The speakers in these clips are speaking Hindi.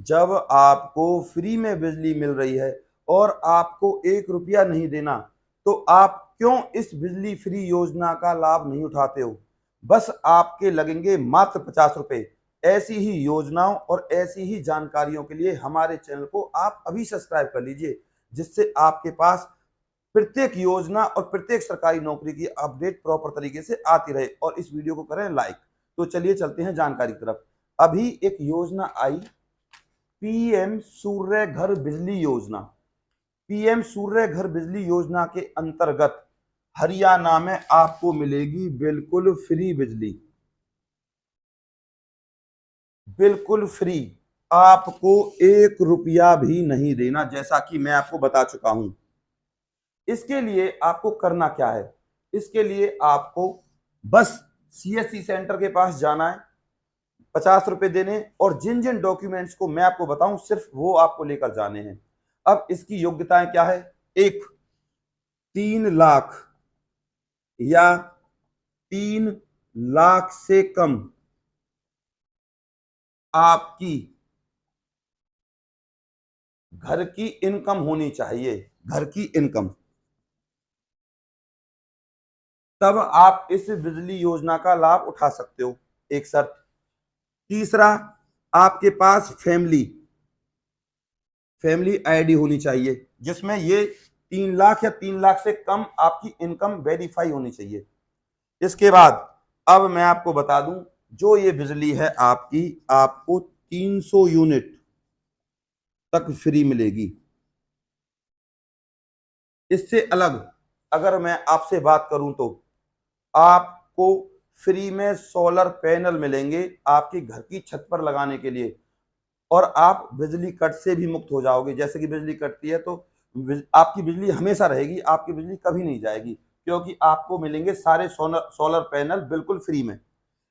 जब आपको फ्री में बिजली मिल रही है और आपको 1 रुपया नहीं देना, तो आप क्यों इस बिजली फ्री योजना का लाभ नहीं उठाते हो? बस आपके लगेंगे मात्र 50 रुपए। ऐसी ही योजनाओं और ऐसी ही जानकारियों के लिए हमारे चैनल को आप अभी सब्सक्राइब कर लीजिए, जिससे आपके पास प्रत्येक योजना और प्रत्येक सरकारी नौकरी की अपडेट प्रॉपर तरीके से आती रहे। और इस वीडियो को करें लाइक। तो चलिए चलते हैं जानकारी की तरफ। अभी एक योजना आई, पीएम सूर्य घर बिजली योजना। पीएम सूर्य घर बिजली योजना के अंतर्गत हरियाणा में आपको मिलेगी बिल्कुल फ्री बिजली, बिल्कुल फ्री। आपको 1 रुपया भी नहीं देना, जैसा कि मैं आपको बता चुका हूं। इसके लिए आपको करना क्या है? इसके लिए आपको बस सीएससी सेंटर के पास जाना है, 50 रुपए देने, और जिन जिन डॉक्यूमेंट्स को मैं आपको बताऊं सिर्फ वो आपको लेकर जाने हैं। अब इसकी योग्यताएं क्या है? एक, 3 लाख या 3 लाख से कम आपकी घर की इनकम होनी चाहिए, घर की इनकम। तब आप इस बिजली योजना का लाभ उठा सकते हो, एक शर्त। तीसरा, आपके पास फैमिली आईडी होनी चाहिए, जिसमें ये 3 लाख या 3 लाख से कम आपकी इनकम वेरीफाई होनी चाहिए। इसके बाद अब मैं आपको बता दूं, जो ये बिजली है आपकी, आपको 300 यूनिट तक फ्री मिलेगी। इससे अलग अगर मैं आपसे बात करूं तो आपको फ्री में सोलर पैनल मिलेंगे आपके घर की छत पर लगाने के लिए, और आप बिजली कट से भी मुक्त हो जाओगे। जैसे कि बिजली कटती है तो आपकी बिजली हमेशा रहेगी, आपकी बिजली कभी नहीं जाएगी, क्योंकि आपको मिलेंगे सारे सोलर पैनल बिल्कुल फ्री में।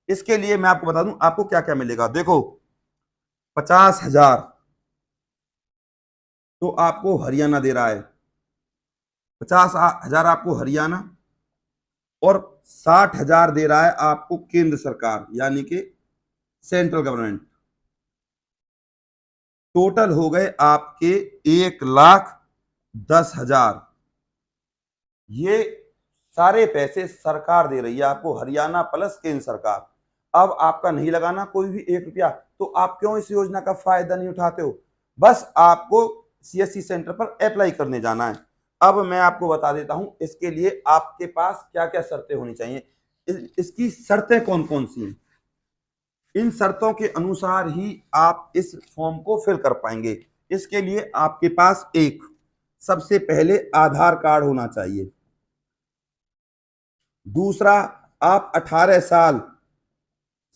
इसके लिए मैं आपको बता दूं आपको क्या क्या मिलेगा। देखो, 50,000 तो आपको हरियाणा दे रहा है, 50,000 आपको हरियाणा, और 60,000 दे रहा है आपको केंद्र सरकार, यानी कि सेंट्रल गवर्नमेंट। टोटल हो गए आपके 1,10,000। ये सारे पैसे सरकार दे रही है आपको, हरियाणा प्लस केंद्र सरकार। अब आपका नहीं लगाना कोई भी 1 रुपया, तो आप क्यों इस योजना का फायदा नहीं उठाते हो? बस आपको सीएससी सेंटर पर अप्लाई करने जाना है। अब मैं आपको बता देता हूं इसके लिए आपके पास क्या क्या शर्तें होनी चाहिए। इसकी शर्तें कौन कौन सी हैं? इन शर्तों के अनुसार ही आप इस फॉर्म को फिल कर पाएंगे। इसके लिए आपके पास एक, सबसे पहले आधार कार्ड होना चाहिए। दूसरा, आप 18 साल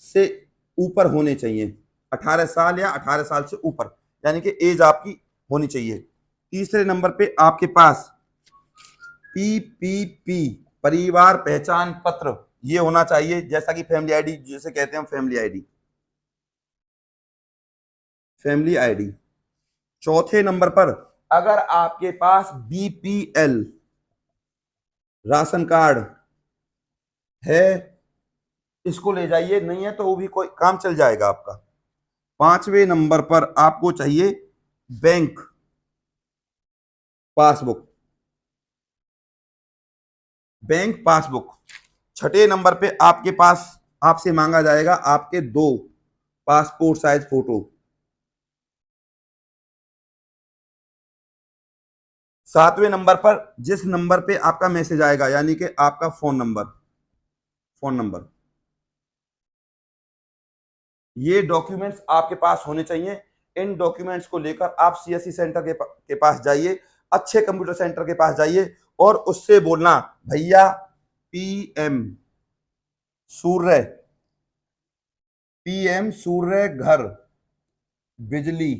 से ऊपर होने चाहिए, 18 साल या 18 साल से ऊपर, यानी कि एज आपकी होनी चाहिए। तीसरे नंबर पे आपके पास पीपीपी, परिवार पहचान पत्र, ये होना चाहिए, जैसा कि फैमिली आईडी जिसे कहते हैं, फैमिली आईडी। चौथे नंबर पर अगर आपके पास बीपीएल राशन कार्ड है, इसको ले जाइए, नहीं है तो वो भी कोई काम चल जाएगा आपका। पांचवें नंबर पर आपको चाहिए बैंक पासबुक, बैंक पासबुक। छठे नंबर पे आपके पास आपसे मांगा जाएगा आपके 2 पासपोर्ट साइज फोटो। सातवें नंबर पर जिस नंबर पे आपका मैसेज आएगा, यानी कि आपका फोन नंबर, ये डॉक्यूमेंट्स आपके पास होने चाहिए। इन डॉक्यूमेंट्स को लेकर आप सीएससी सेंटर के पास जाइए, अच्छे कंप्यूटर सेंटर के पास जाइए, और उससे बोलना, भैया पीएम सूर्य पीएम सूर्य घर बिजली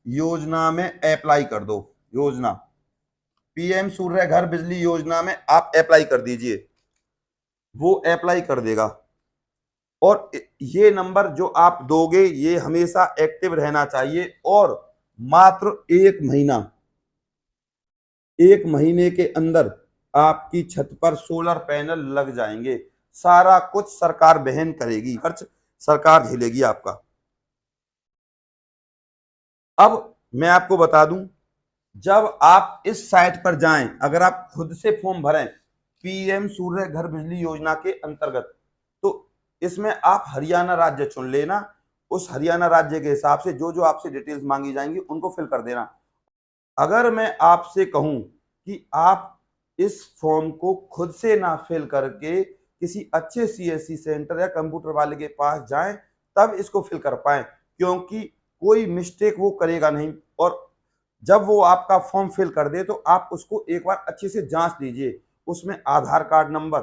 योजना में अप्लाई कर दो। योजना, पीएम सूर्य घर बिजली योजना में आप अप्लाई कर दीजिए, वो अप्लाई कर देगा। और ये नंबर जो आप दोगे ये हमेशा एक्टिव रहना चाहिए, और मात्र 1 महीना, 1 महीने के अंदर आपकी छत पर सोलर पैनल लग जाएंगे। सारा कुछ सरकार वहन करेगी, खर्च सरकार झेलेगी आपका। अब मैं आपको बता दूं, जब आप इस साइट पर जाएं, अगर आप खुद से फॉर्म भरें पीएम सूर्य घर बिजली योजना के अंतर्गत, तो इसमें आप हरियाणा राज्य चुन लेना। उस हरियाणा राज्य के हिसाब से जो जो आपसे डिटेल्स मांगी जाएंगी उनको फिल कर देना। अगर मैं आपसे कहूं कि आप इस फॉर्म को खुद से ना फिल करके किसी अच्छे सीएससी सेंटर या कंप्यूटर वाले के पास जाएं, तब इसको फिल कर पाएं, क्योंकि कोई मिस्टेक वो करेगा नहीं। और जब वो आपका फॉर्म फिल कर दे तो आप उसको एक बार अच्छे से जांच लीजिए, उसमें आधार कार्ड नंबर,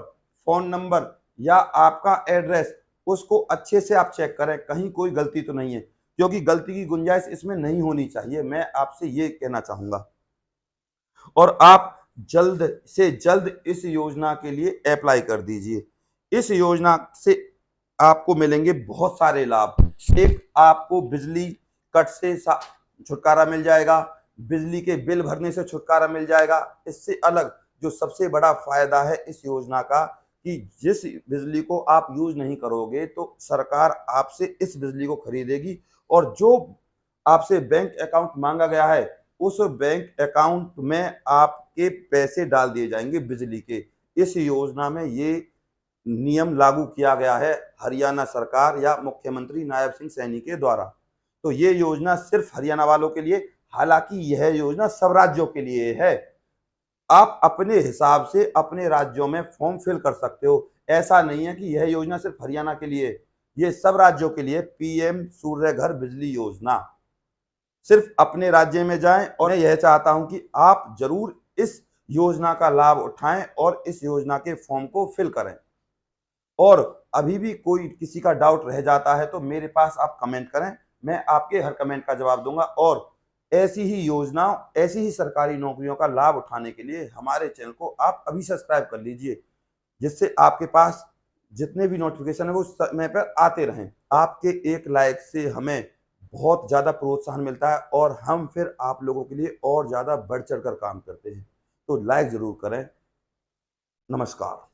फोन नंबर या आपका एड्रेस, उसको अच्छे से आप चेक करें, कहीं कोई गलती तो नहीं है, क्योंकि गलती की गुंजाइश इसमें नहीं होनी चाहिए। मैं आपसे ये कहना चाहूंगा। और आप जल्द से जल्द इस योजना के लिए अप्लाई कर दीजिए। इस योजना से आपको मिलेंगे बहुत सारे लाभ। एक, आपको बिजली कट से छुटकारा मिल जाएगा, बिजली के बिल भरने से छुटकारा मिल जाएगा। इससे अलग जो सबसे बड़ा फायदा है इस योजना का, कि जिस बिजली को आप यूज नहीं करोगे तो सरकार आपसे इस बिजली को खरीदेगी, और जो आपसे बैंक अकाउंट मांगा गया है उस बैंक अकाउंट में आपके पैसे डाल दिए जाएंगे बिजली के। इस योजना में ये नियम लागू किया गया है हरियाणा सरकार या मुख्यमंत्री नायब सिंह सैनी के द्वारा। तो ये योजना सिर्फ हरियाणा वालों के लिए, हालांकि यह योजना सब राज्यों के लिए है। आप अपने हिसाब से अपने राज्यों में फॉर्म फिल कर सकते हो। ऐसा नहीं है कि यह योजना सिर्फ हरियाणा के लिए, ये सब राज्यों के लिए पीएम सूर्य घर बिजली योजना। सिर्फ अपने राज्य में जाएं, और मैं यह चाहता हूं कि आप जरूर इस योजना का लाभ उठाएं और इस योजना के फॉर्म को फिल करें। और अभी भी कोई किसी का डाउट रह जाता है तो मेरे पास आप कमेंट करें, मैं आपके हर कमेंट का जवाब दूंगा। और ऐसी ही योजनाओं, ऐसी ही सरकारी नौकरियों का लाभ उठाने के लिए हमारे चैनल को आप अभी सब्सक्राइब कर लीजिए, जिससे आपके पास जितने भी नोटिफिकेशन है वो समय पर आते रहें। आपके एक लाइक से हमें बहुत ज़्यादा प्रोत्साहन मिलता है और हम फिर आप लोगों के लिए और ज़्यादा बढ़ चढ़ कर काम करते हैं। तो लाइक ज़रूर करें। नमस्कार।